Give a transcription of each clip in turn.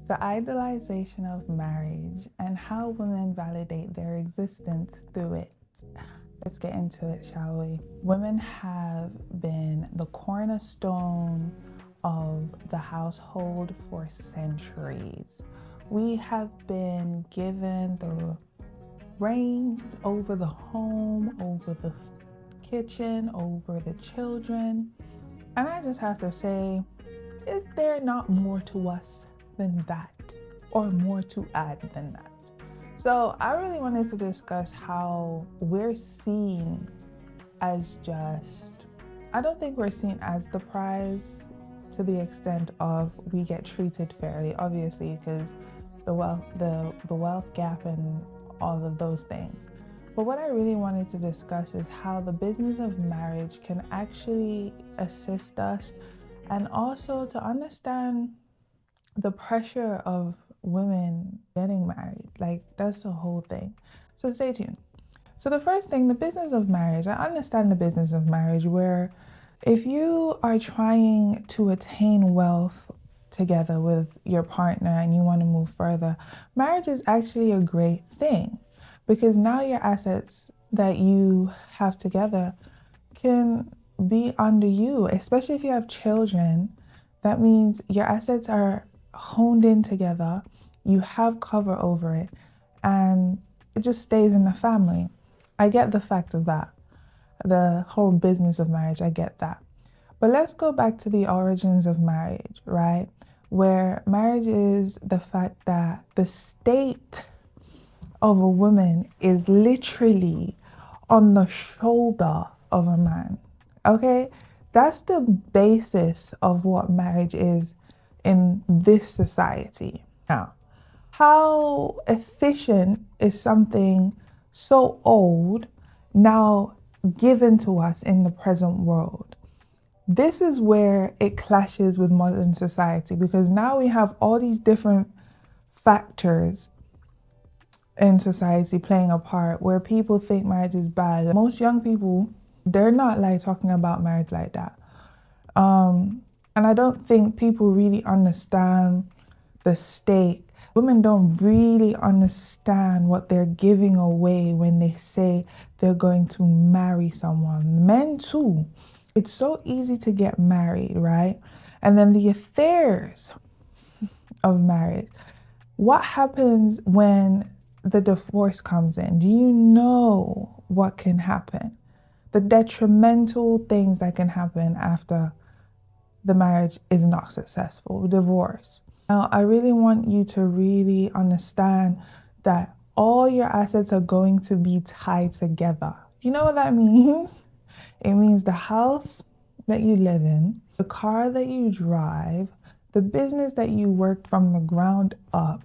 The idolization of marriage and how women validate their existence through it. Let's get into it, shall we? Women have been the cornerstone of the household for centuries. We have been given the reins over the home, over the kitchen, over the children. And I just have to say, is there not more to us than that, or more to add than that? So I really wanted to discuss how we're seen as just, I don't think we're seen as the prize to the extent of we get treated fairly, obviously, because the wealth gap and all of those things. But what I really wanted to discuss is how the business of marriage can actually assist us, and also to understand the pressure of women getting married. Like, that's the whole thing. So stay tuned. So the first thing, the business of marriage. I understand the business of marriage, where if you are trying to attain wealth together with your partner and you want to move further, marriage is actually a great thing, because now your assets that you have together can be under you, especially if you have children. That means your assets are honed in together, you have cover over it, and it just stays in the family. I get the fact of that, the whole business of marriage, I get that. But let's go back to the origins of marriage, right? Where marriage is the fact that the state of a woman is literally on the shoulder of a man. Okay? That's the basis of what marriage is in this society. Now, how efficient is something so old now given to us in the present world? This is where it clashes with modern society, because now we have all these different factors in society playing a part where people think marriage is bad. Most young people, they're not like talking about marriage like that. And I don't think people really understand the stake. Women don't really understand what they're giving away when they say they're going to marry someone. Men too. It's so easy to get married, right? And then the affairs of marriage. What happens when the divorce comes in? Do you know what can happen? The detrimental things that can happen after the marriage is not successful, divorce. Now, I really want you to really understand that all your assets are going to be tied together. You know what that means? It means the house that you live in, the car that you drive, the business that you worked from the ground up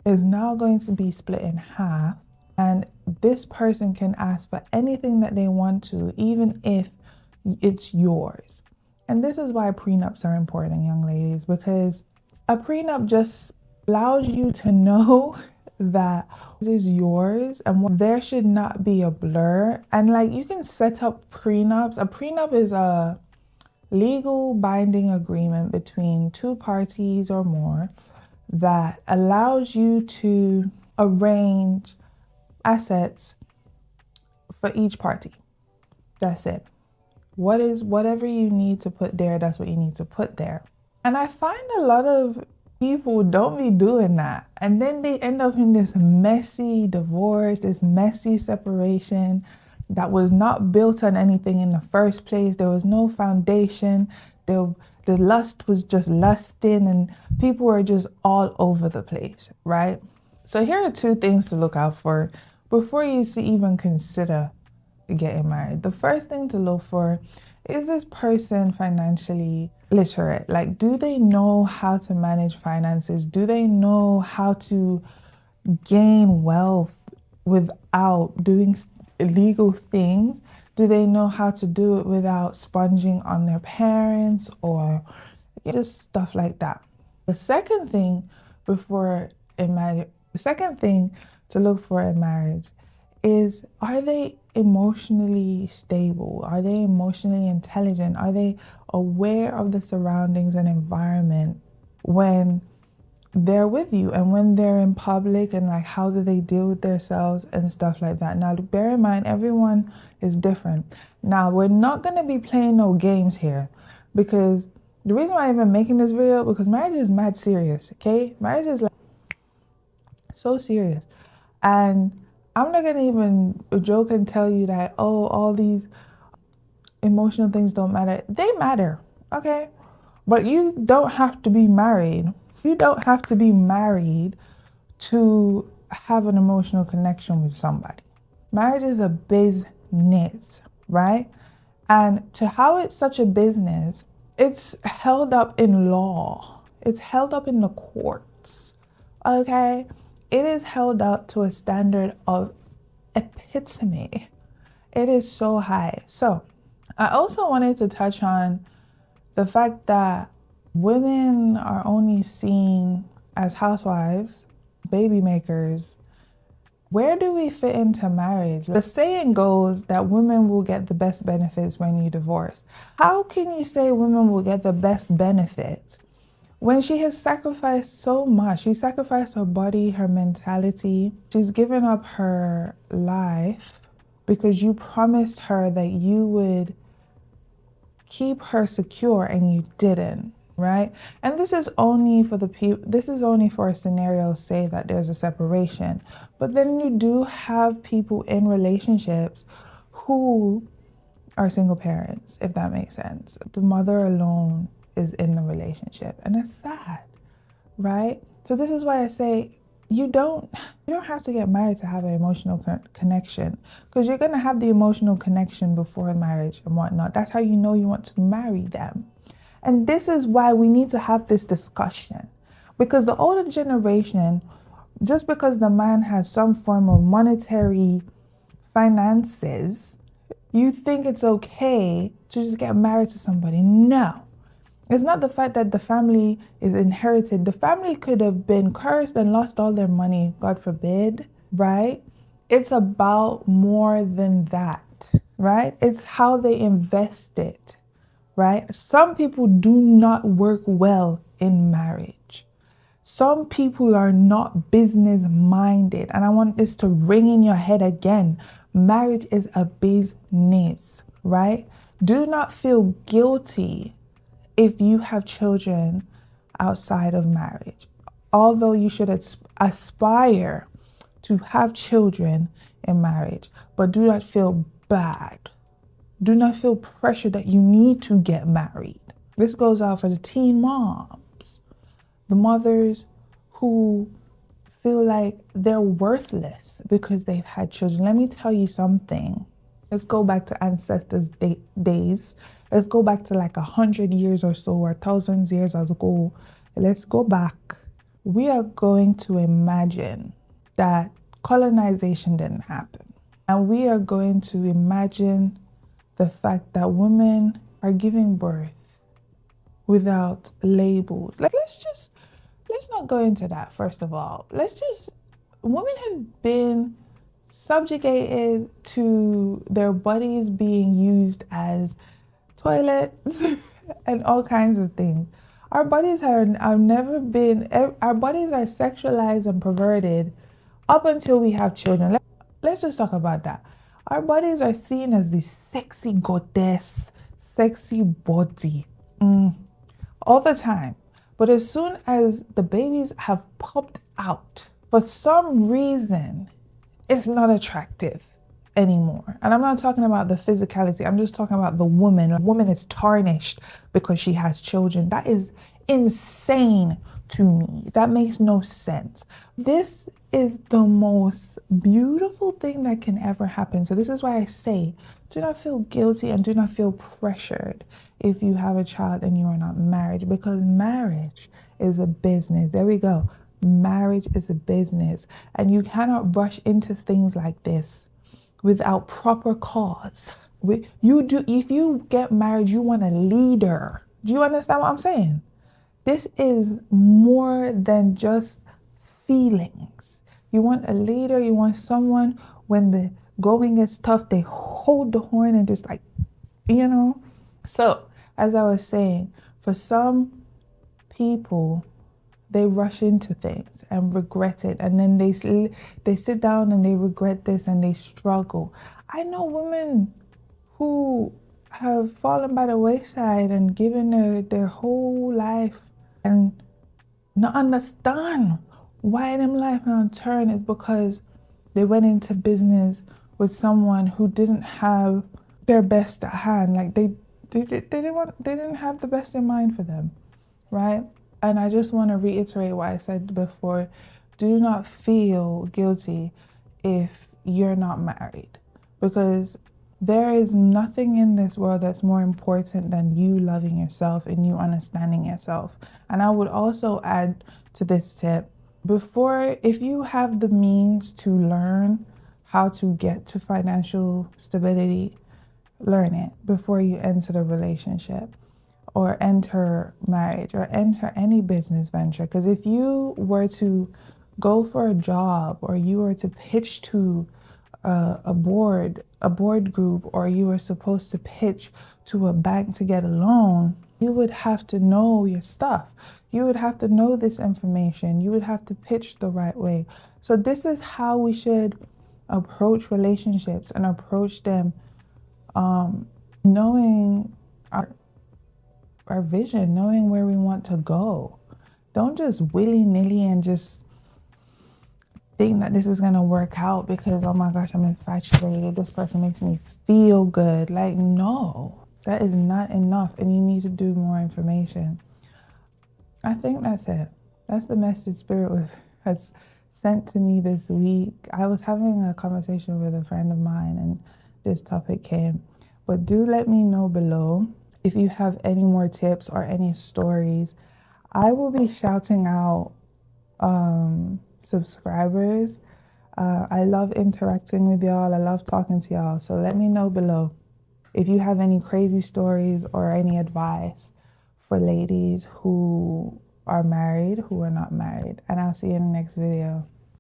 is now going to be split in half. And this person can ask for anything that they want to, even if it's yours. And this is why prenups are important, young ladies, because a prenup just allows you to know that it is yours, and there should not be a blur. And like, you can set up prenups. A prenup is a legal binding agreement between two parties or more that allows you to arrange assets for each party. That's it. Whatever you need to put there, that's what you need to put there. And I find a lot of people don't be doing that. And then they end up in this messy divorce, this messy separation that was not built on anything in the first place. There was no foundation. The lust was just lusting, and people were just all over the place, right? So here are two things to look out for before you even consider getting married. The first thing to look for is this person financially literate? Like, do they know how to manage finances? Do they know how to gain wealth without doing illegal things? Do they know how to do it without sponging on their parents or just stuff like that? The second thing to look for in marriage is, are they emotionally stable? Are they emotionally intelligent? Are they aware of the surroundings and environment when they're with you and when they're in public, and like how do they deal with themselves and stuff like that. Now bear in mind, everyone is different. Now we're not going to be playing no games here, because the reason why I'm even making this video, because marriage is mad serious. Okay, marriage is like so serious, and I'm not gonna even joke and tell you that, oh, all these emotional things don't matter. They matter, okay? But you don't have to be married. You don't have to be married to have an emotional connection with somebody. Marriage is a business, right? And to how it's such a business, it's held up in law. It's held up in the courts, okay? It is held up to a standard of epitome. It is so high. So I also wanted to touch on the fact that women are only seen as housewives, baby makers. Where do we fit into marriage? The saying goes that women will get the best benefits when you divorce. How can you say women will get the best benefits when she has sacrificed so much? She sacrificed her body, her mentality. She's given up her life because you promised her that you would keep her secure and you didn't, right? And this is only for this is only for a scenario, say that there's a separation. But then you do have people in relationships who are single parents, if that makes sense. The mother alone is in the relationship, and it's sad, right? So this is why I say you don't have to get married to have an emotional connection, because you're going to have the emotional connection before marriage and whatnot. That's how you know you want to marry them. And this is why we need to have this discussion, because the older generation, just because the man has some form of monetary finances, you think it's okay to just get married to somebody. No. It's not the fact that the family is inherited. The family could have been cursed and lost all their money, God forbid, right? It's about more than that, right? It's how they invest it, right? Some people do not work well in marriage. Some people are not business minded. And I want this to ring in your head again. Marriage is a business, right? Do not feel guilty if you have children outside of marriage. Although you should aspire to have children in marriage, but do not feel bad. Do not feel pressure that you need to get married. This goes out for the teen moms, the mothers who feel like they're worthless because they've had children. Let me tell you something. Let's go back to ancestors' days. Let's go back to like 100 years or so, or thousands years ago. Let's go back. We are going to imagine that colonization didn't happen. And we are going to imagine the fact that women are giving birth without labels. Like, let's not go into that, first of all. Women have been subjugated to their bodies being used as toilets and all kinds of things. Our bodies are sexualized and perverted up until we have children. Let's just talk about that. Our bodies are seen as the sexy goddess, sexy body, all the time. But as soon as the babies have popped out, for some reason, it's not attractive anymore. And I'm not talking about the physicality. I'm just talking about the woman. A woman is tarnished because she has children. That is insane to me. That makes no sense. This is the most beautiful thing that can ever happen. So this is why I say, do not feel guilty and do not feel pressured if you have a child and you are not married, because marriage is a business. There we go. Marriage is a business, and you cannot rush into things like this without proper cause. If you get married, you want a leader. Do you understand what I'm saying? This is more than just feelings. You want a leader. You want someone when the going gets tough, they hold the horn and just like, So, as I was saying, for some people, they rush into things and regret it, and then they sit down and they regret this and they struggle. I know women who have fallen by the wayside and given their whole life and not understand why them life not turn is because they went into business with someone who didn't have their best at hand. Like they didn't have the best in mind for them, right? And I just want to reiterate what I said before. Do not feel guilty if you're not married, because there is nothing in this world that's more important than you loving yourself and you understanding yourself. And I would also add to this tip, if you have the means to learn how to get to financial stability, learn it before you enter the relationship or enter marriage or enter any business venture. Because if you were to go for a job, or you were to pitch to a board group, or you were supposed to pitch to a bank to get a loan, you would have to know your stuff. You would have to know this information. You would have to pitch the right way. So this is how we should approach relationships and approach them, knowing our vision, knowing where we want to go. Don't just willy-nilly and just think that this is going to work out because, oh my gosh, I'm infatuated, this person makes me feel good. Like, no, that is not enough, and you need to do more information. I think that's it. That's the message Spirit has sent to me this week. I was having a conversation with a friend of mine and this topic came. But do let me know below if you have any more tips or any stories. I will be shouting out subscribers. I love interacting with y'all. I love talking to y'all. So let me know below if you have any crazy stories or any advice for ladies who are married, who are not married. And I'll see you in the next video.